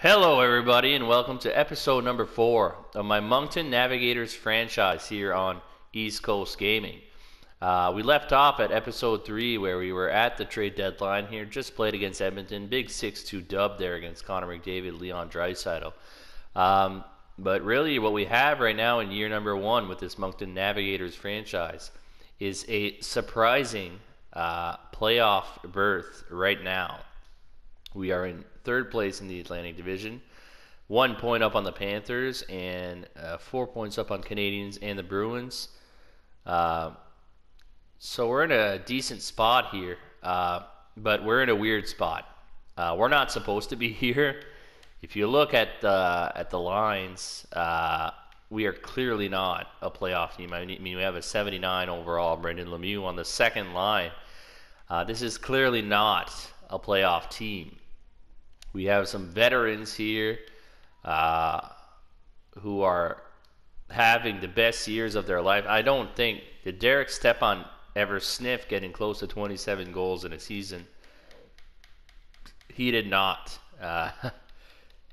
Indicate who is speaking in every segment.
Speaker 1: Hello, everybody, and welcome to episode number 4 of my Moncton Navigators franchise here on East Coast Gaming. We left off at episode 3 where we were at the trade deadline here, just played against Edmonton, big 6-2 dub there against Connor McDavid, Leon Draisaitl. But really what we have right now in year number 1 with this Moncton Navigators franchise is a surprising playoff berth right now. We are in third place in the Atlantic Division, 1 point up on the Panthers, and 4 points up on Canadiens and the Bruins. So we're in a decent spot here, but we're in a weird spot. We're not supposed to be here. If you look at the lines, we are clearly not a playoff team. I mean, we have a 79 overall, Brendan Lemieux on the second line. This is clearly not a playoff team. We have some veterans here who are having the best years of their life. I don't think, did Derek Stepan ever sniff getting close to 27 goals in a season? He did not.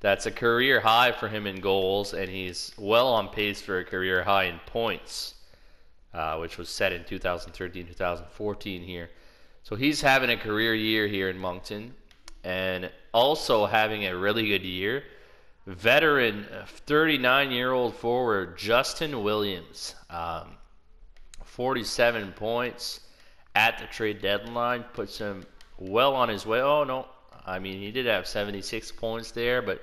Speaker 1: That's a career high for him in goals, and he's well on pace for a career high in points, which was set in 2013-2014 here. So he's having a career year here in Moncton, and also having a really good year. Veteran, 39-year-old forward Justin Williams, 47 points at the trade deadline, puts him well on his way. Oh, no, I mean, he did have 76 points there, but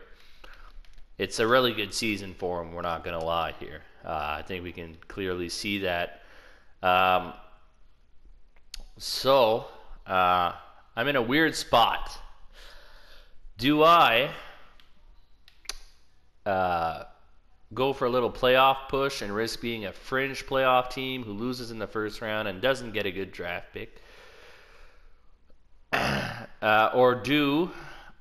Speaker 1: it's a really good season for him, we're not going to lie here. I think we can clearly see that. So, I'm in a weird spot. Do I go for a little playoff push and risk being a fringe playoff team who loses in the first round and doesn't get a good draft pick? Or do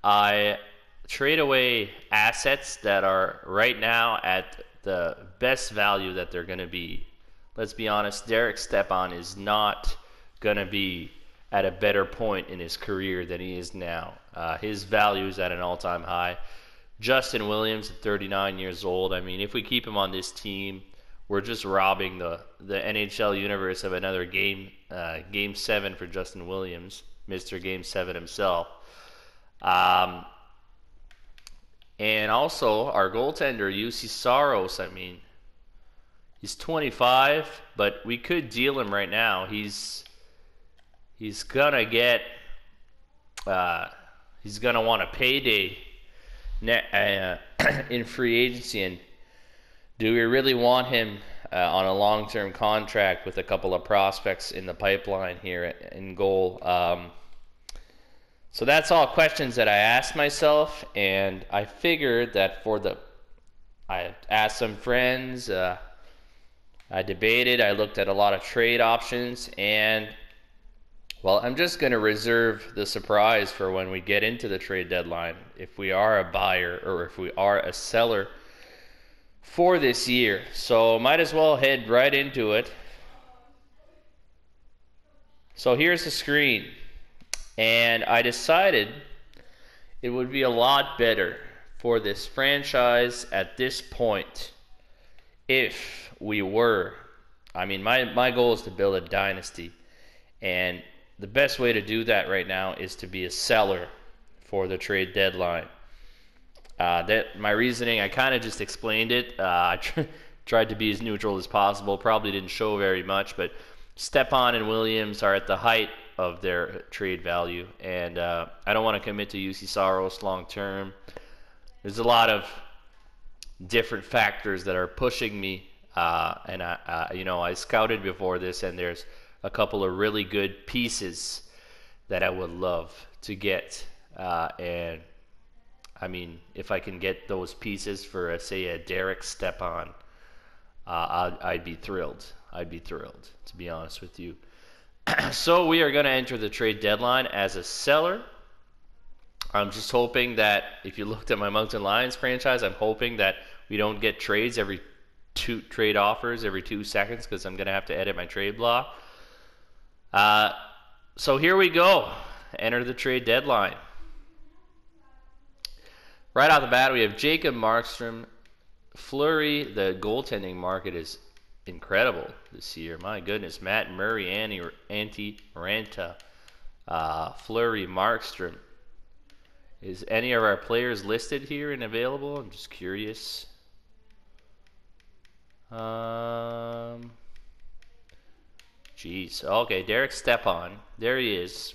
Speaker 1: I trade away assets that are right now at the best value that they're going to be? Let's be honest, Derek Stepan is not going to be at a better point in his career than he is now. His value is at an all-time high. Justin Williams at 39 years old. I mean, if we keep him on this team, we're just robbing the NHL universe of another game 7 for Justin Williams, Mr. Game 7 himself. And also, our goaltender, UC Saros, I mean, he's 25, but we could deal him right now. He's gonna get, he's gonna want a payday in free agency, and do we really want him on a long-term contract with a couple of prospects in the pipeline here in goal? So that's all questions that I asked myself, and I figured that I asked some friends, I debated, I looked at a lot of trade options, and well, I'm just going to reserve the surprise for when we get into the trade deadline, if we are a buyer or if we are a seller for this year. So might as well head right into it. So here's the screen, and I decided it would be a lot better for this franchise at this point if we were, I mean, my goal is to build a dynasty, and the best way to do that right now is to be a seller for the trade deadline. My reasoning, I kind of just explained it. I tried to be as neutral as possible. Probably didn't show very much, but Stepan and Williams are at the height of their trade value, and I don't want to commit to UC Saros long term. There's a lot of different factors that are pushing me, and I scouted before this, and there's a couple of really good pieces that I would love to get, and I mean, if I can get those pieces for, say, a Derek Stepan, I'd be thrilled. I'd be thrilled, to be honest with you. So we are going to enter the trade deadline as a seller. I'm just hoping that, if you looked at my Moncton Lions franchise, I'm hoping that we don't get trades every trade offers every 2 seconds, because I'm going to have to edit my trade block. So here we go. Enter the trade deadline. Right off the bat, we have Jacob Markstrom. Fleury, the goaltending market is incredible this year. My goodness, Matt Murray, Antti Ranta, Fleury, Markstrom. Is any of our players listed here and available? I'm just curious. Jeez. Okay, Derek Stepan. There he is.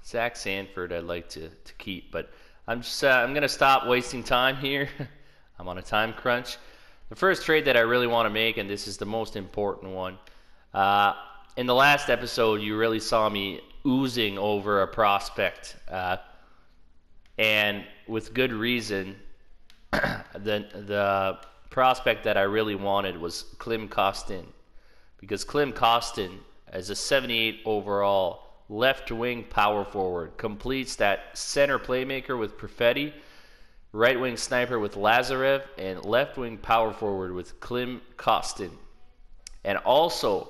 Speaker 1: Zach Sanford I'd like to keep, but I'm gonna stop wasting time here. I'm on a time crunch. The first trade that I really want to make, and this is the most important one. In the last episode, you really saw me oozing over a prospect, and with good reason. The prospect that I really wanted was Klim Kostin, because Klim Kostin, as a 78 overall left wing power forward, completes that center playmaker with Perfetti, right wing sniper with Lazarev, and left wing power forward with Klim Kostin. And also,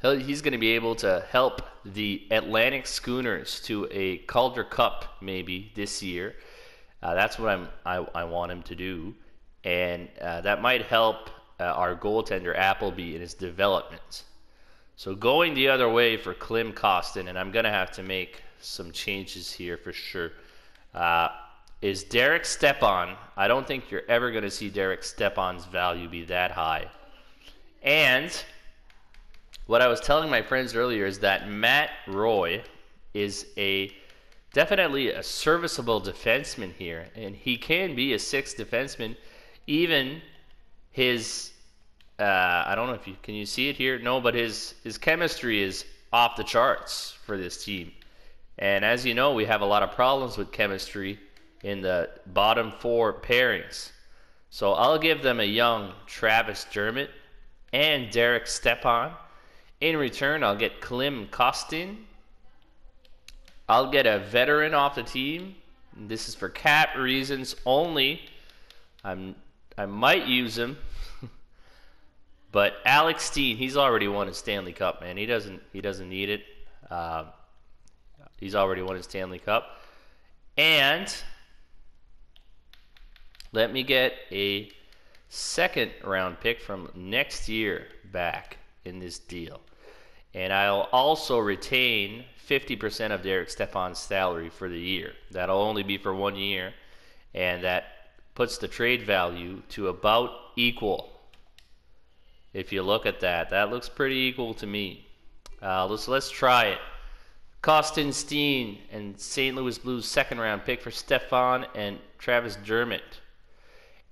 Speaker 1: he's going to be able to help the Atlantic Schooners to a Calder Cup maybe this year. That's what I want him to do, and that might help our goaltender Appleby in his development. So going the other way for Klim Kostin, and I'm going to have to make some changes here for sure, is Derek Stepan. I don't think you're ever going to see Derek Stepan's value be that high. And what I was telling my friends earlier is that Matt Roy is definitely a serviceable defenseman here, and he can be a sixth defenseman. Even his, I don't know if can you see it here? No, but his chemistry is off the charts for this team. And as you know, we have a lot of problems with chemistry in the bottom four pairings. So I'll give them a young Travis Dermott and Derek Stepan. In return, I'll get Klim Kostin. I'll get a veteran off the team. This is for cap reasons only. I might use him, but Alex Steen, he's already won his Stanley Cup, man. He doesn't need it. He's already won his Stanley Cup. And let me get a second round pick from next year back in this deal. And I'll also retain 50% of Derek Stepan's salary for the year. That'll only be for 1 year, and that puts the trade value to about equal. If you look at that, that looks pretty equal to me. Let's try it. Kostin, Steen, and St. Louis Blues second round pick for Stefan and Travis Dermott.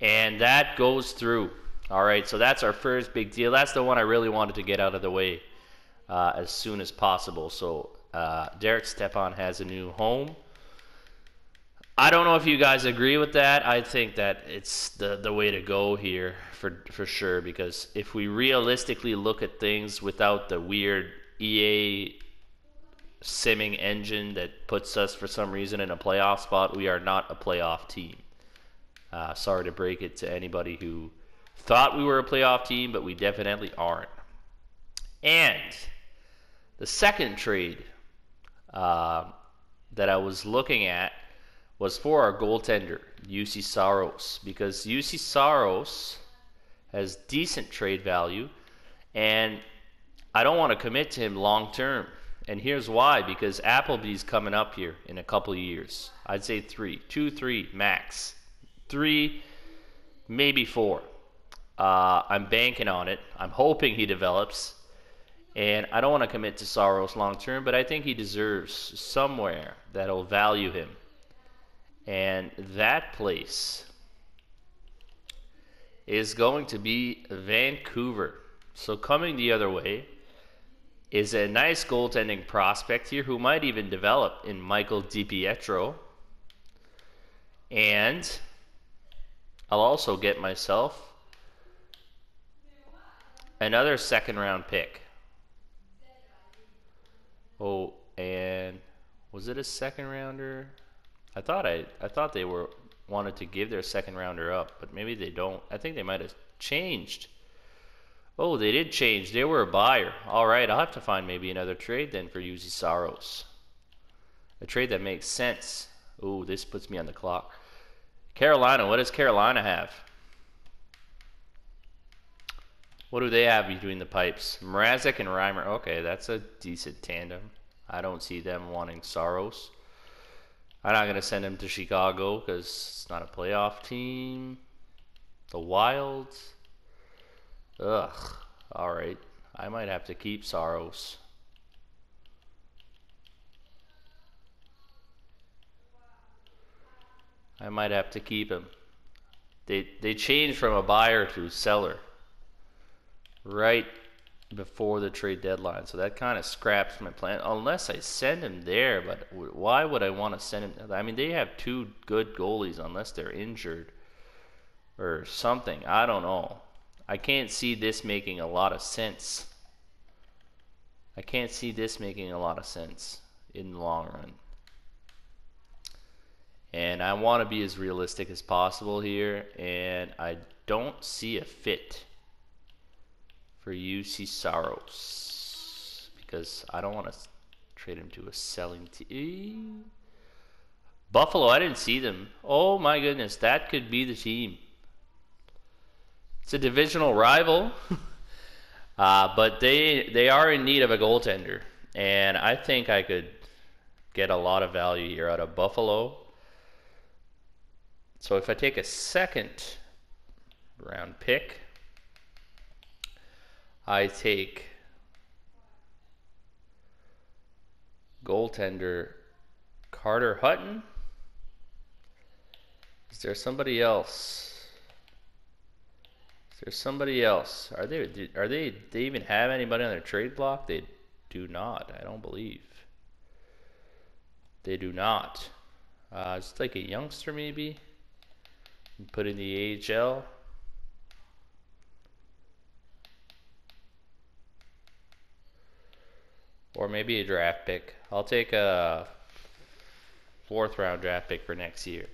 Speaker 1: And that goes through. All right, so that's our first big deal. That's the one I really wanted to get out of the way as soon as possible. So Derek Stepan has a new home. I don't know if you guys agree with that. I think that it's the way to go here for sure, because if we realistically look at things without the weird EA simming engine that puts us for some reason in a playoff spot, we are not a playoff team. Sorry to break it to anybody who thought we were a playoff team, but we definitely aren't. And the second trade that I was looking at was for our goaltender, UC Saros, because UC Saros has decent trade value, and I don't want to commit to him long term. And here's why, because Appleby's coming up here in a couple of years. I'd say 2, 3 max. 3, maybe 4. I'm banking on it. I'm hoping he develops. And I don't want to commit to Saros long term, but I think he deserves somewhere that'll value him. And that place is going to be Vancouver. So coming the other way is a nice goaltending prospect here who might even develop in Michael DiPietro. And I'll also get myself another second round pick. Oh, and was it a second rounder? I thought they wanted to give their second rounder up, but maybe they don't. I think they might have changed. Oh, they did change. They were a buyer. All right, I'll have to find maybe another trade then for UC Saros. A trade that makes sense. Ooh, this puts me on the clock. Carolina, what does Carolina have? What do they have between the pipes? Mrazek and Reimer. Okay, that's a decent tandem. I don't see them wanting Saros. I'm not going to send him to Chicago because it's not a playoff team. The Wilds. Ugh. All right. I might have to keep Saros. I might have to keep him. They changed from a buyer to seller right before the trade deadline, so that kind of scraps my plan unless I send him there. But why would I want to send him? I mean, they have two good goalies unless they're injured or something. I don't know. I can't see this making a lot of sense. I can't see this making a lot of sense in the long run. And I want to be as realistic as possible here, and I don't see a fit for UC Saros because I don't want to trade him to a selling team. Buffalo, I didn't see them. Oh my goodness, that could be the team. It's a divisional rival, but they are in need of a goaltender, and I think I could get a lot of value here out of Buffalo. So if I take a second round pick, I take goaltender Carter Hutton. Is there somebody else? Is there somebody else? Are they even have anybody on their trade block? They do not. I don't believe. They do not. It's like a youngster maybe. Put in the AHL. Or maybe a draft pick. I'll take a 4th round draft pick for next year.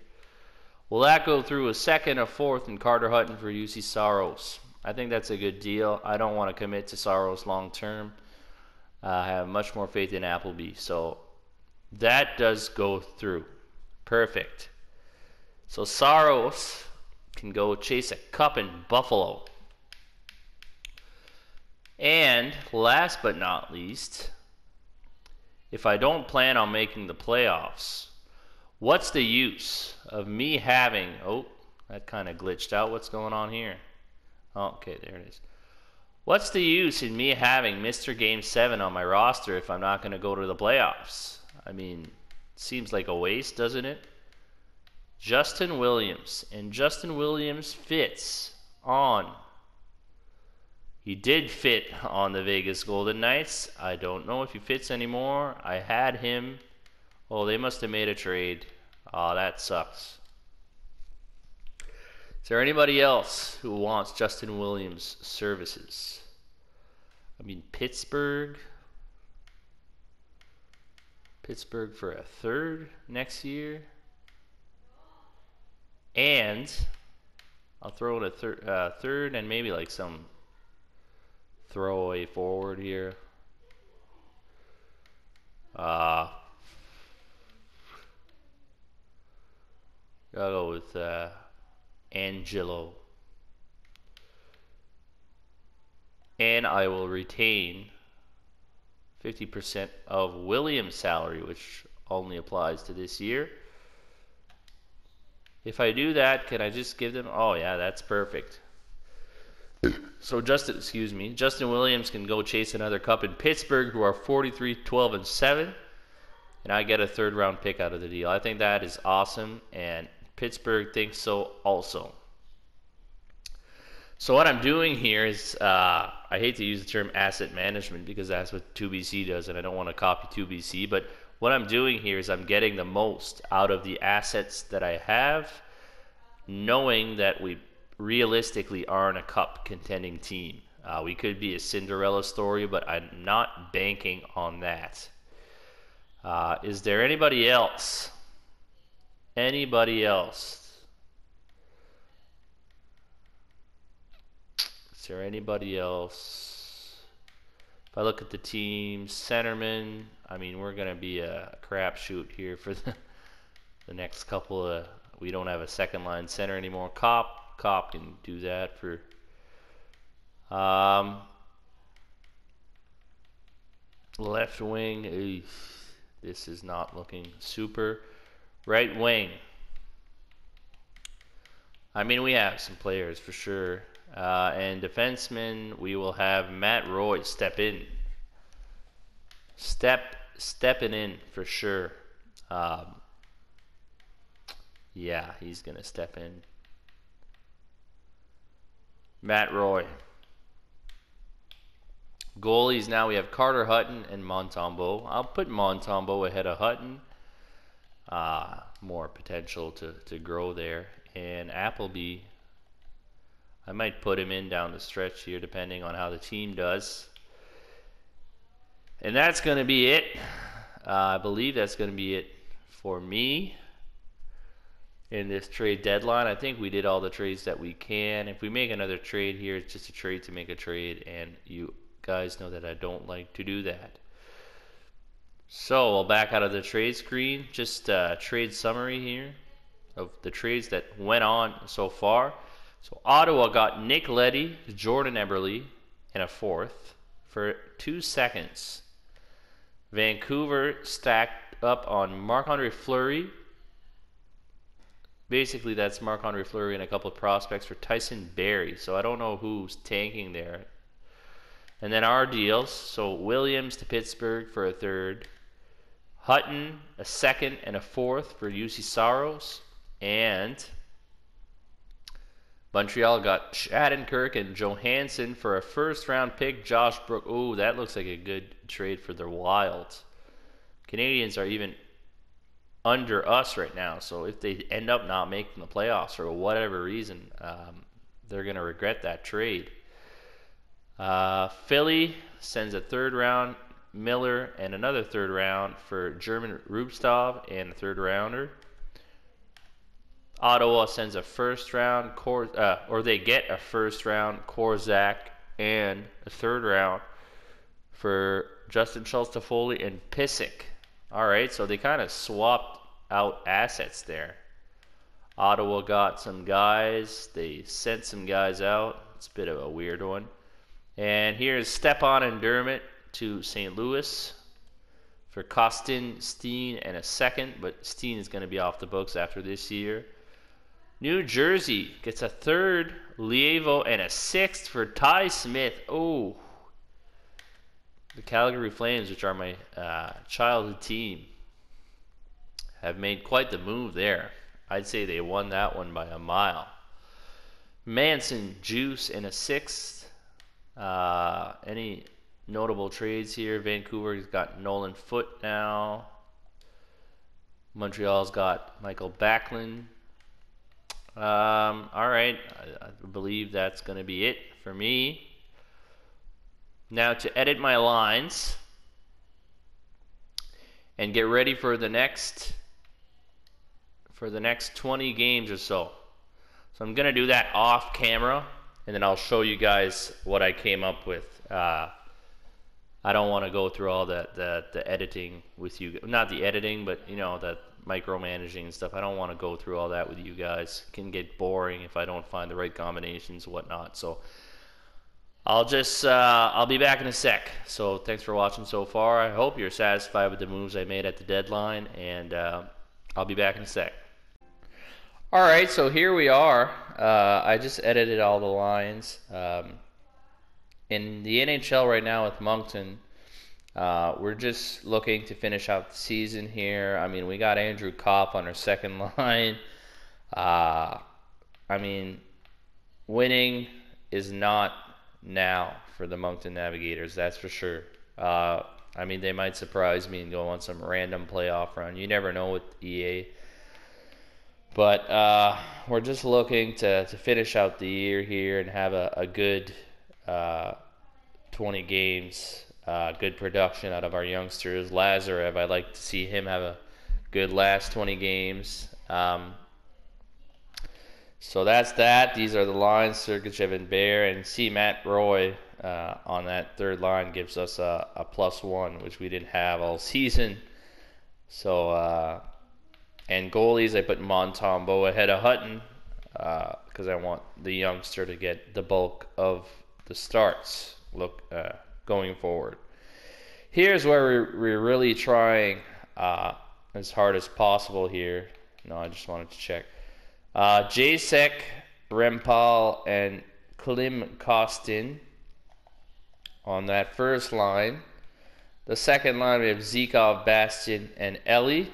Speaker 1: Will that go through a 2nd, a 4th, and Carter Hutton for UC Saros? I think that's a good deal. I don't want to commit to Saros long term. I have much more faith in Appleby. So that does go through. Perfect. So Saros can go chase a cup in Buffalo. And last but not least, if I don't plan on making the playoffs, what's the use of me having... Oh, that kind of glitched out. What's going on here? Oh, okay, there it is. What's the use in me having Mr. Game 7 on my roster if I'm not going to go to the playoffs? I mean, it seems like a waste, doesn't it? Justin Williams. And Justin Williams fits on... He did fit on the Vegas Golden Knights. I don't know if he fits anymore. I had him. Oh, they must have made a trade. Oh, that sucks. Is there anybody else who wants Justin Williams' services? I mean, Pittsburgh. Pittsburgh for a 3rd next year. And I'll throw in a 3rd and maybe like some throwaway forward here. Gotta go with Angelo. And I will retain 50% of Williams' salary, which only applies to this year. If I do that, can I just give them... Oh, yeah, that's perfect. So Justin Williams can go chase another cup in Pittsburgh, who are 43-12-7, and I get a 3rd round pick out of the deal. I think that is awesome, and Pittsburgh thinks so also. So what I'm doing here is, I hate to use the term asset management because that's what 2BC does, and I don't want to copy 2BC, but what I'm doing here is I'm getting the most out of the assets that I have, knowing that we realistically aren't a cup contending team. We could be a Cinderella story, but I'm not banking on that. Is there anybody else? Anybody else? Is there anybody else If I look at the team, centerman, I mean, we're going to be a crapshoot here for the next couple of... We don't have a second line center anymore. Cop can do that for... left wing, this is not looking super. Right wing. I mean, we have some players for sure. And defenseman, we will have Matt Roy step in. Stepping in for sure. Yeah, he's gonna step in. Matt Roy. Goalies now we have Carter Hutton and Montembeault. I'll put Montembeault ahead of Hutton. More potential to grow there. And Appleby, I might put him in down the stretch here depending on how the team does. And that's going to be it. I believe that's going to be it for me in this trade deadline. I think we did all the trades that we can. If we make another trade here, it's just a trade to make a trade, and you guys know that I don't like to do that. So I'll back out of the trade screen. Just a trade summary here of the trades that went on so far. So Ottawa got Nick Leddy, Jordan Eberle, and a 4th for 2 seconds. Vancouver stacked up on Marc-Andre Fleury. Basically, that's Marc-Andre Fleury and a couple of prospects for Tyson Barrie. So I don't know who's tanking there. And then our deals. So Williams to Pittsburgh for a 3rd. Hutton, a 2nd and a 4th for UC Saros. And Montreal got Shattenkirk and Johansson for a 1st-round pick. Josh Brook. Ooh, that looks like a good trade for the Wild. Canadians are even under us right now. So if they end up not making the playoffs for whatever reason, they're going to regret that trade. Philly sends a 3rd round, Miller, and another 3rd round for German Rubstov and a 3rd rounder. Ottawa sends a 1st round, or they get a 1st round Korzak and a 3rd round for Justin Schultz-Toffoli and Pissick. All right, so they kind of swapped out assets there. Ottawa got some guys. They sent some guys out. It's a bit of a weird one. And here's Stepan and Dermott to St. Louis for Kostin Steen and a 2nd, but Steen is going to be off the books after this year. New Jersey gets a 3rd, Lievo, and a 6th for Ty Smith. Oh, the Calgary Flames, which are my childhood team, have made quite the move there. I'd say they won that one by a mile. Manson, Juice, and a 6th. Any notable trades here? Vancouver's got Nolan Foote now. Montreal's got Michael Backlund. All right, I believe that's going to be it for me. Now to edit my lines and get ready for the next 20 games or so. So I'm going to do that off camera, and then I'll show you guys what I came up with. I don't want to go through all the editing with you. Not the editing, but you know, the micromanaging and stuff. I don't want to go through all that with you guys. It can get boring if I don't find the right combinations and whatnot. So I'll be back in a sec. So thanks for watching so far. I hope you're satisfied with the moves I made at the deadline, and I'll be back in a sec. All right, so here we are. I just edited all the lines. In the NHL right now with Moncton, we're just looking to finish out the season here. I mean, we got Andrew Kopp on our 2nd line. I mean, winning is not now for the Moncton Navigators, that's for sure. I mean, they might surprise me and go on some random playoff run. You never know with EA. But we're just looking to finish out the year here and have a good 20 games, good production out of our youngsters. Lazarev, I'd like to see him have a good last 20 games. So that's that. These are the lines, Sergachev and Bear, and see Matt Roy on that third line gives us a +1, which we didn't have all season. So, and goalies, I put Montembeault ahead of Hutton because I want the youngster to get the bulk of the starts going forward. Here's where we're really trying as hard as possible here. No, I just wanted to check. Jacek, Rempal, and Klim Kostin on that first line. The second line, we have Zikov, Bastian, and Ellie.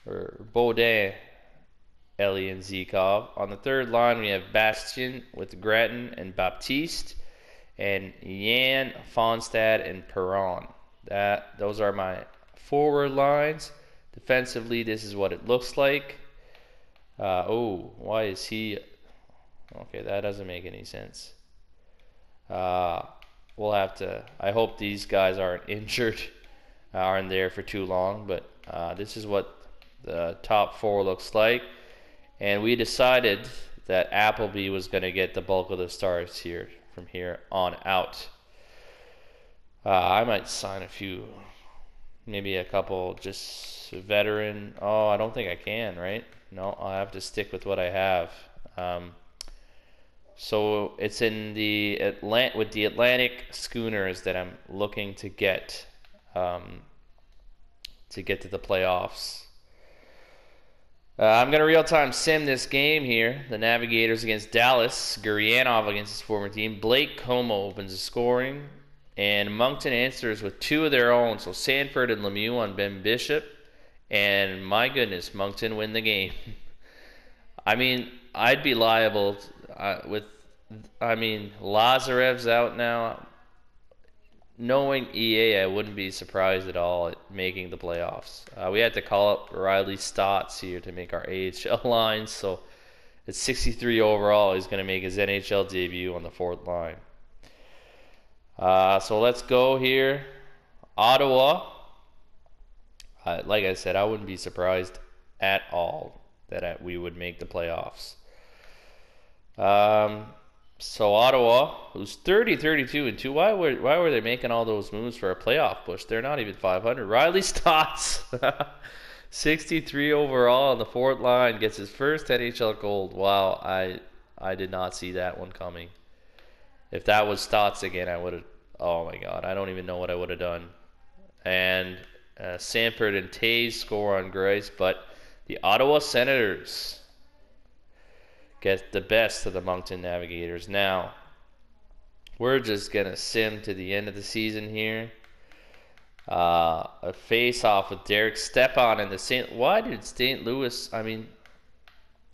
Speaker 1: Or Baudin, Ellie, and Zikov. On the third line, we have Bastian with Grattan and Baptiste. And Yan, Fonstad, and Perron. Those are my forward lines. Defensively, this is what it looks like. Why is he... Okay, that doesn't make any sense. We'll have to... I hope these guys aren't injured, aren't there for too long. But this is what the top four looks like. And we decided that Appleby was going to get the bulk of the starts here from here on out. I might sign a few, maybe a couple just veteran. Oh, I don't think I can, right? No, I'll have to stick with what I have. So it's in the with the Atlantic Schooners that I'm looking to get to the playoffs. I'm going to real-time sim this game here. The Navigators against Dallas. Guryanov against his former team. Blake Como opens the scoring. And Moncton answers with two of their own. So Sanford and Lemieux on Ben Bishop. And my goodness, Moncton win the game. I mean, I'd be liable Lazarev's out now. Knowing EA, I wouldn't be surprised at all at making the playoffs. We had to call up Riley Stotts here to make our AHL lines, so at 63 overall, he's going to make his NHL debut on the fourth line. So let's go here. Ottawa. Like I said, I wouldn't be surprised at all that we would make the playoffs. So Ottawa, who's 30-32-2, why were they making all those moves for a playoff push? They're not even 500. Riley Stotts, 63 overall on the fourth line, gets his first NHL gold. Wow, I did not see that one coming. If that was Stotts again, I would have. Oh my God, I don't even know what I would have done. And Sanford and Taves score on Grace, but the Ottawa Senators get the best of the Moncton Navigators. Now, we're just going to sim to the end of the season here. A face-off with Derek Stepan and the St. Why did St. Louis... I mean,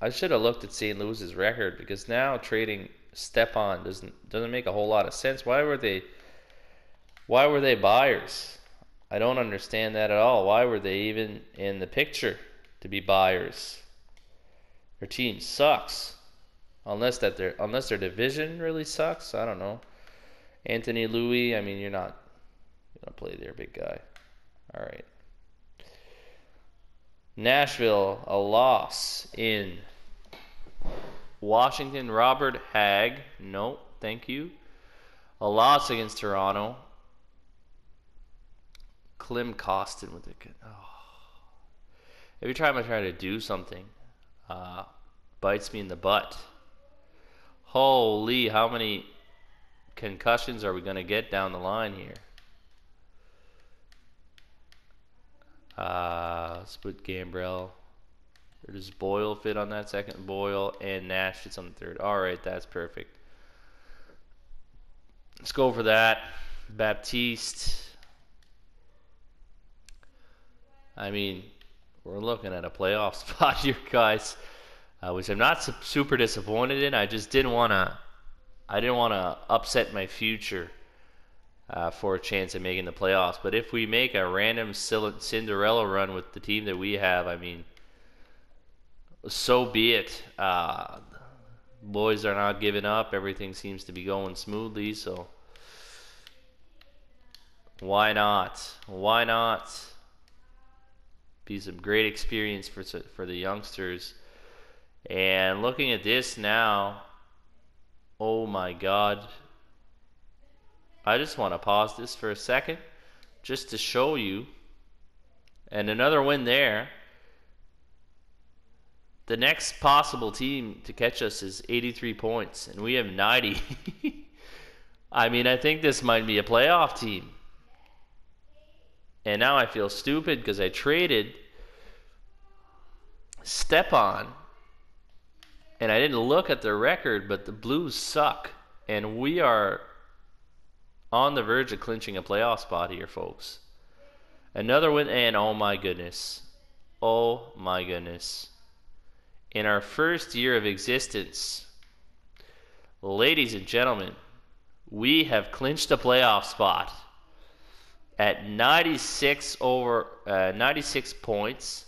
Speaker 1: I should have looked at St. Louis's record, because now trading Stepan doesn't make a whole lot of sense. Why were they buyers? I don't understand that at all. Why were they even in the picture to be buyers? Their team sucks. Unless their division really sucks. I don't know. Anthony Louis, I mean, you're not going to play there, big guy. All right. Nashville, a loss in Washington. Robert Hagg, no, thank you. A loss against Toronto. Klim Kostin with it. Oh. Every time I try to do something, bites me in the butt. Holy, how many concussions are we going to get down the line here? Let's put Gambrell. Or does Boyle fit on that second? Boyle and Nash fits on the third. All right, that's perfect. Let's go for that. Baptiste. I mean, we're looking at a playoff spot here, guys, which I'm not super disappointed in. I just didn't want to upset my future for a chance at making the playoffs. But if we make a random Cinderella run with the team that we have, I mean, so be it. Boys are not giving up. Everything seems to be going smoothly, so why not? Why not? Be some great experience for the youngsters. And looking at this now, Oh my God. I just want to pause this for a second just to show you. And another win there. The next possible team to catch us is 83 points, and we have 90. I mean, I think this might be a playoff team. And now I feel stupid because I traded Stepan, and I didn't look at their record, but the Blues suck. And we are on the verge of clinching a playoff spot here, folks. Another win, and oh my goodness. Oh my goodness. In our first year of existence, ladies and gentlemen, we have clinched a playoff spot at 96 points.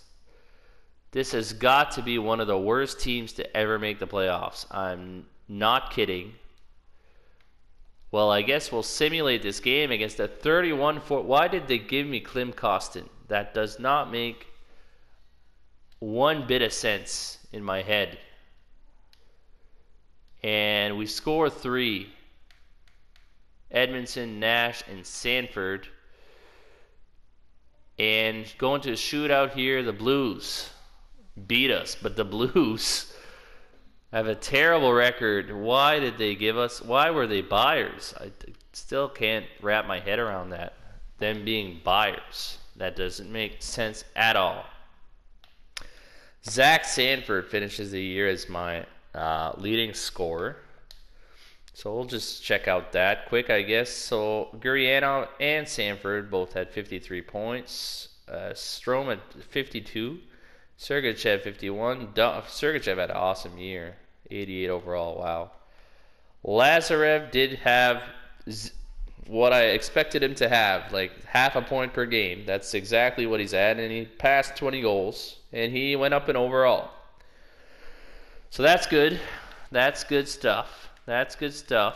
Speaker 1: This has got to be one of the worst teams to ever make the playoffs. I'm not kidding. Well, I guess we'll simulate this game against a 31-foot. Why did they give me Klim Kostin? That does not make one bit of sense in my head. And we score 3. Edmondson, Nash, and Sanford. And going to a shootout here, the Blues beat us. But the Blues have a terrible record. Why did they give us? Why were they buyers? I still can't wrap my head around that. Them being buyers. That doesn't make sense at all. Zach Sanford finishes the year as my leading scorer. So we'll just check out that quick, I guess. So Gurianov and Sanford both had 53 points. Strome at 52. Sergachev 51. Sergachev had an awesome year. 88 overall. Wow. Lazarev did have what I expected him to have, like half a point per game. That's exactly what he's at, and he passed 20 goals, and he went up in overall. So that's good. That's good stuff. That's good stuff.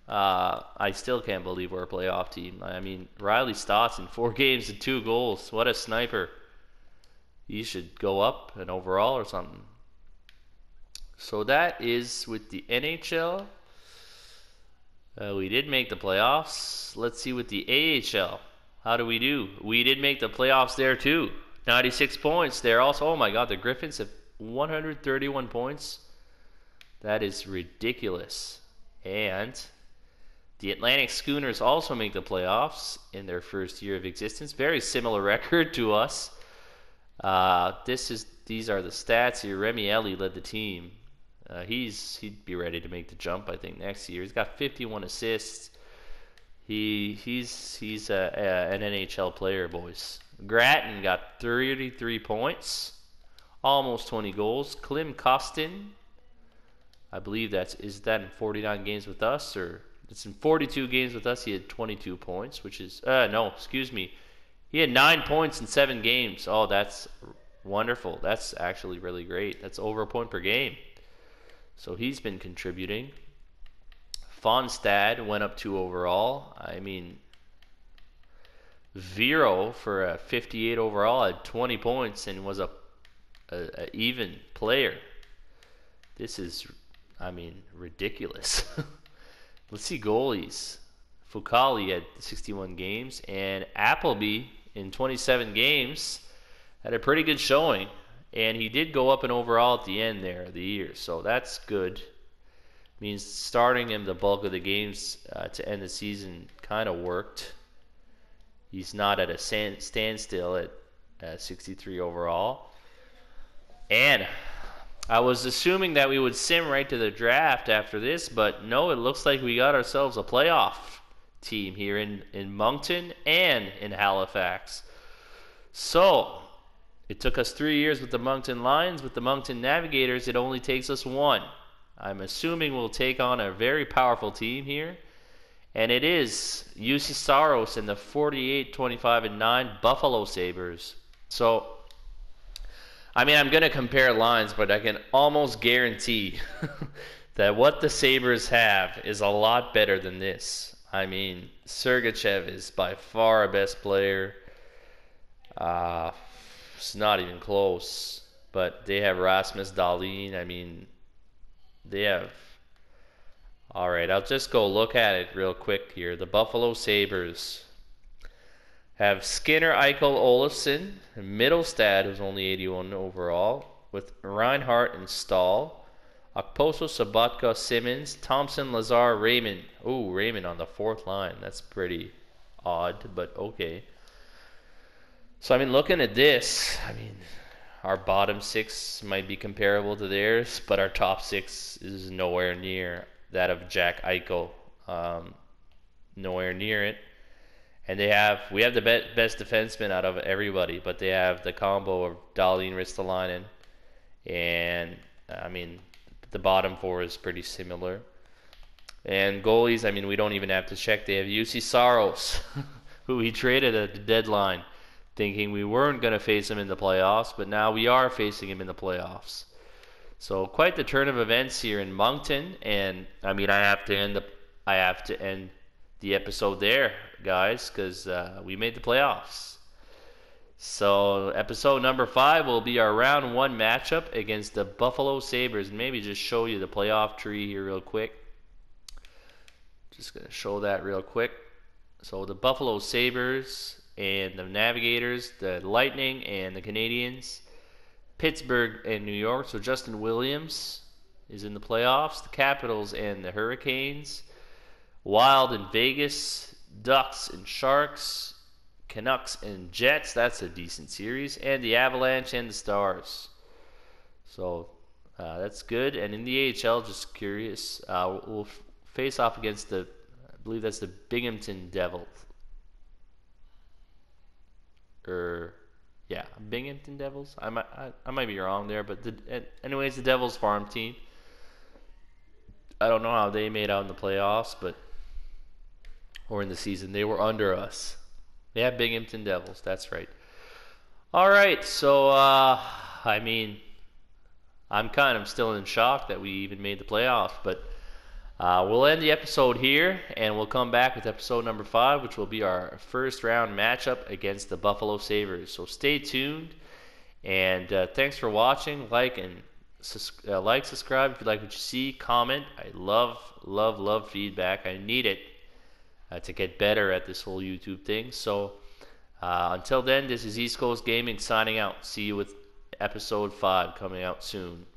Speaker 1: I still can't believe we're a playoff team. I mean, Riley Stotts in 4 games and 2 goals. What a sniper. He should go up in overall or something. So that is with the NHL. We did make the playoffs. Let's see with the AHL. How do we do? We did make the playoffs there too. 96 points there also. Oh my God, the Griffins have 131 points. That is ridiculous. And the Atlantic Schooners also make the playoffs in their first year of existence. Very similar record to us. These are the stats here. Remy Ellie led the team. He'd be ready to make the jump, I think, next year. He's got 51 assists. He's an NHL player, boys. Grattan got 33 points, almost 20 goals. Klim Kostin, I believe is that in 49 games with us, or it's in 42 games with us. He had 22 points, which is no, excuse me. He had 9 points in 7 games. Oh, that's wonderful. That's actually really great. That's over a point per game. So he's been contributing. Fonstad went up 2 overall. I mean, Vero for a 58 overall had 20 points and was a even player. This is, I mean, ridiculous. Let's see goalies. Fucali had 61 games, and Appleby in 27 games had a pretty good showing. And he did go up in overall at the end there of the year. So that's good. Means starting him the bulk of the games to end the season kind of worked. He's not at a standstill at 63 overall. And I was assuming that we would sim right to the draft after this, but no, it looks like we got ourselves a playoff team here in Moncton and in Halifax. So it took us 3 years with the Moncton Lions. With the Moncton Navigators, it only takes us 1. I'm assuming we'll take on a very powerful team here. And it is UC Saros and the 48-25-9 Buffalo Sabres. So, I mean, I'm going to compare lines, but I can almost guarantee that what the Sabres have is a lot better than this. I mean, Sergachev is by far our best player. It's not even close. But they have Rasmus Dahlin. I mean, they have All right, I'll just go look at it real quick here. The Buffalo Sabres have Skinner, Eichel, Olofsson, Middlestad, who's only 81 overall, with Reinhart and Stahl, Okposo, Sabatka, Simmons, Thompson, Lazar, Raymond. Ooh, Raymond on the fourth line. That's pretty odd, but okay. So, I mean, looking at this, I mean, our bottom six might be comparable to theirs, but our top six is nowhere near that of Jack Eichel. Nowhere near it. And we have the best defenseman out of everybody, but they have the combo of Dahlin, Ristolainen, and I mean, the bottom four is pretty similar. And goalies, I mean, we don't even have to check. They have UC Saros, who he traded at the deadline, thinking we weren't going to face him in the playoffs, but now we are facing him in the playoffs. So quite the turn of events here in Moncton, and I mean, I have to end the episode there, guys, because we made the playoffs. So episode number 5 will be our round 1 matchup against the Buffalo Sabres. And maybe just show you the playoff tree here real quick. Just going to show that real quick. So the Buffalo Sabres and the Navigators, the Lightning and the Canadiens, Pittsburgh and New York. So Justin Williams is in the playoffs. The Capitals and the Hurricanes, Wild and Vegas, Ducks and Sharks, Canucks and Jets. That's a decent series. And the Avalanche and the Stars. So that's good. And in the AHL, just curious, we'll face off against I believe that's the Binghamton Devils. Yeah, Binghamton Devils. I might be wrong there, but anyways, the Devils farm team. I don't know how they made out in the playoffs, or in the season. They were under us. Yeah, Binghamton Devils. That's right. All right, so I mean, I'm kind of still in shock that we even made the playoffs, but we'll end the episode here, and we'll come back with episode number 5, which will be our first round matchup against the Buffalo Sabres. So stay tuned, and thanks for watching. Like, subscribe if you like what you see. Comment. I love feedback. I need it to get better at this whole YouTube thing. So until then, this is East Coast Gaming signing out. See you with episode 5 coming out soon.